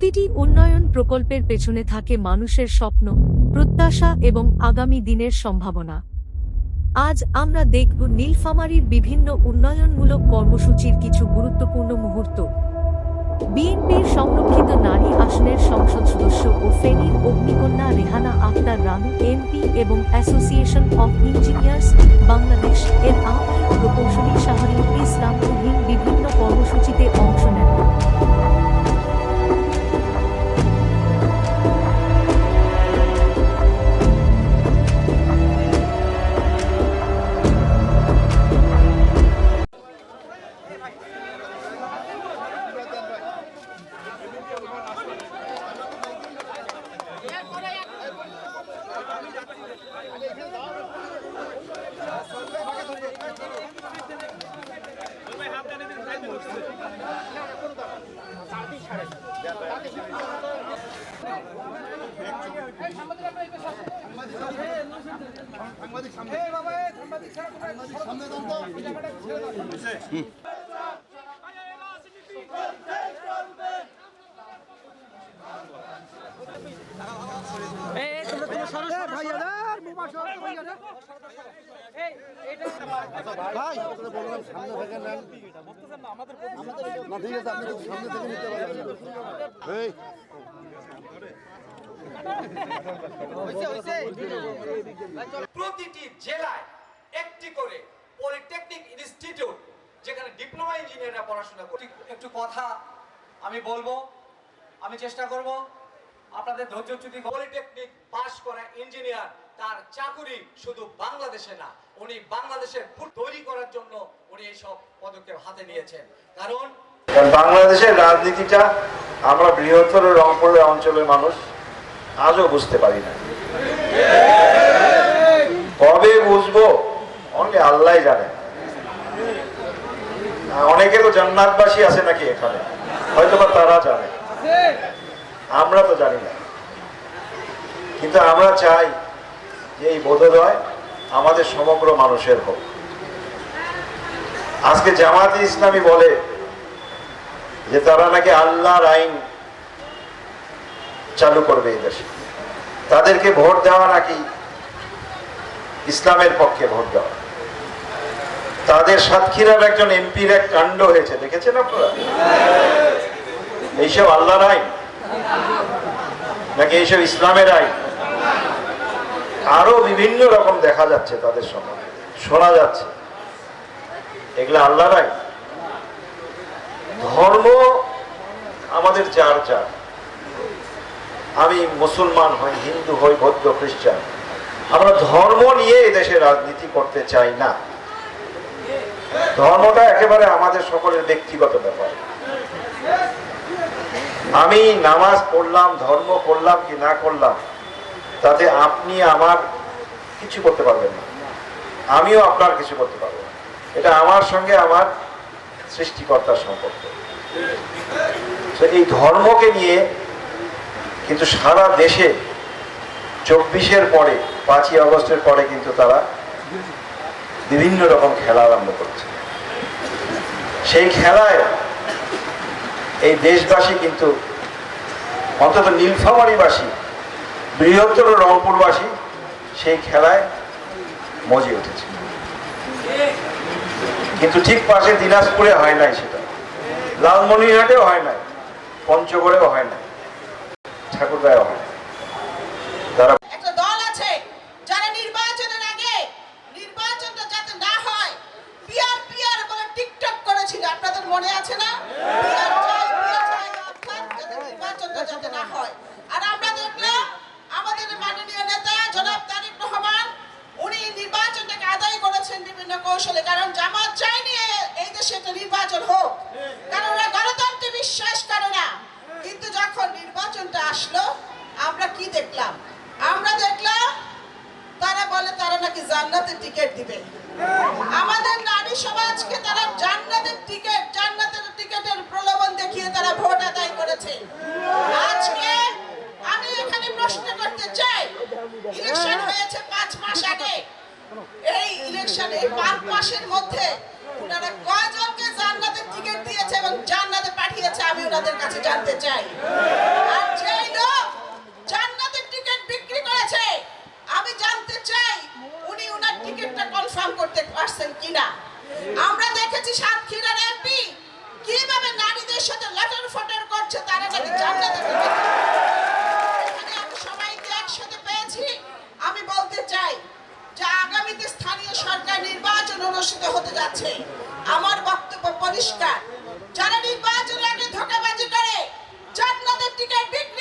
প্রতিটি উন্নয়ন প্রকল্পের পেছনে থাকে মানুষের স্বপ্ন, প্রত্যাশা এবং আগামী দিনের সম্ভাবনা। আজ আমরা দেখব নীলফামারীর বিভিন্ন উন্নয়নমূলক কর্মসূচির কিছু গুরুত্বপূর্ণ মুহূর্ত। বিএনপির সংরক্ষিত নারী আসনের সংসদ সদস্য ও ফেনীর অগ্নিকন্যা রেহানা আক্তার রানু এমপি এবং অ্যাসোসিয়েশন অফ ইঞ্জিনিয়ার্স বাংলাদেশ এর আহ্বায়ক প্রকৌশলী শাহরিয়ার ইসলাম তুহিন বিভিন্ন কর্মসূচিতে অংশ নেন। প্রতিটি জেলায় একটি করে পলিটেকনিক ইনস্টিটিউট যেখানে ডিপ্লোমা ইঞ্জিনিয়াররা পড়াশোনা করে। একটু কথা আমি বলবো, আমি চেষ্টা করব আপনাদের ধৈর্যচ্যুতি। পলিটেকনিক পাশ করা ইঞ্জিনিয়ার তার চাকুরি শুধু বাংলাদেশে না, উনি বাংলাদেশের তৈরি করার জন্য উনি এইসব পদক্ষেপ হাতে নিয়েছেন। কারণ বাংলাদেশের রাজনীতিটা আমরা বৃহত্তর রংপুরের অঞ্চলের মানুষ আজও বুঝতে পারি না। কবে বুঝবো অনলি আল্লাহ জানে। অনেকে তো জান্নাতবাসী আছে নাকি এখানে, হয়তো বা তারা জানে, আমরা তো জানি না। কিন্তু আমরা চাই যে এই বোধোদয় আমাদের সমগ্র মানুষের হোক। আজকে জামাতে ইসলামী বলে যে তারা নাকি আল্লাহর আইন চালু করবে এই দেশে, তাদেরকে ভোট দেওয়া নাকি ইসলামের পক্ষে ভোট দেওয়া। তাদের সাতক্ষীরার একজন এমপির এক কাণ্ড হয়েছে, দেখেছেন আপনারা? এইসব আল্লাহর আইন নাকি এইসব ইসলামের আইন? আরো বিভিন্ন রকম দেখা যাচ্ছে, তাদের সম্বন্ধে শোনা যাচ্ছে। এগুলো আল্লাহর আইন? ধর্ম আমাদের যার যার, আমি মুসলমান হই, হিন্দু হই, বৌদ্ধ, খ্রিস্টান, আমরা ধর্ম নিয়ে এদেশে রাজনীতি করতে চাই না। ধর্মটা একেবারে আমাদের সকলের ব্যক্তিগত ব্যাপার। আমি নামাজ পড়লাম, ধর্ম করলাম কি না করলাম, তাতে আপনি আমার কিছু করতে পারবেন না, আমিও আপনার কিছু করতে পারবো না। এটা আমার সঙ্গে আমার সৃষ্টিকর্তার সম্পর্ক। এই ধর্মকে নিয়ে কিন্তু সারা দেশে 24-এর পরে, 5ই আগস্টের পরে কিন্তু তারা বিভিন্ন রকম খেলা আরম্ভ করেছে। সেই খেলায় এই দেশবাসী কিন্তু, অন্তত নীলফামারীবাসী, বৃহত্তর রংপুরবাসী সেই খেলায় মজে উঠেছে। কিন্তু ঠিক পাশে দিনাজপুরে হয় নাই, সেটা লালমনিরহাটেও হয় নাই, পঞ্চগড়েও হয় নাই, ঠাকুরগাঁও হয় নাই। তারা একটা দল আছে যারা নির্বাচনের আগে নির্বাচনটা যাতে না হয় পিআর পিআর বলে টিকটক করেছিল, আপনাদের মনে আছে না? পিআর চাই, পিআর চাই, অর্থাৎ যাতে নির্বাচনটা যাতে না হয়। আর আমরা দেখলাম আমাদের মাননীয় নেতা জনাব তারেক রহমান, উনি নির্বাচনটাকে আদায় করেছেন বিভিন্ন কৌশলে। কারণ জামাত চায়নি এই দেশে একটা নির্বাচন হোক, কারণ ওরা গণতন্ত্রে বিশ্বাস করে না। কিন্তু যখন নির্বাচনটা আসলো, আমরা কি দেখলাম? আমরা দেখলাম তারা বলে তারা নাকি জান্নাতের টিকিট দিবে। আমাদের নারী সমাজকে তারা জান্নাতের টিকিটের প্রলোভন দেখিয়ে তারা ভোট আদায় করেছে। আজকে আমি এখানে প্রশ্ন করতে চাই, ইলেকশন হয়েছে 5 মাস আগে, এই ইলেকশনে 5 মাসের মধ্যে ওনারা কয়জনকে জান্নাতের টিকিট দিয়েছে এবং জান্নাতে পাঠিয়েছে? দিয়েছে আমি ওনাদের কাছে জানতে চাই। আর যেই লোক জান্নাতের টিকিট বিক্রি করেছে আমি জানতে চাই উনি ওনার টিকিটটা কনফার্ম করতে পারছেন কিনা। আমরা দেখেছি সাতক্ষীরার এমপি কিভাবে নারীদের সাথে লটর ফটর করছে, তারা নাকি জান্নাতের টিকিট। এখানে আমি সবাইকে একসাথে পেয়েছি। আমি বলতে চাই যে আগামীতে স্থানীয় সরকার নির্বাচন অনুষ্ঠিত হতে যাচ্ছে। আমার বক্তব্য পরিষ্কার, যারা নির্বাচনের আগে ধোঁকাবাজি করে জান্নাতের টিকিট বিক্রি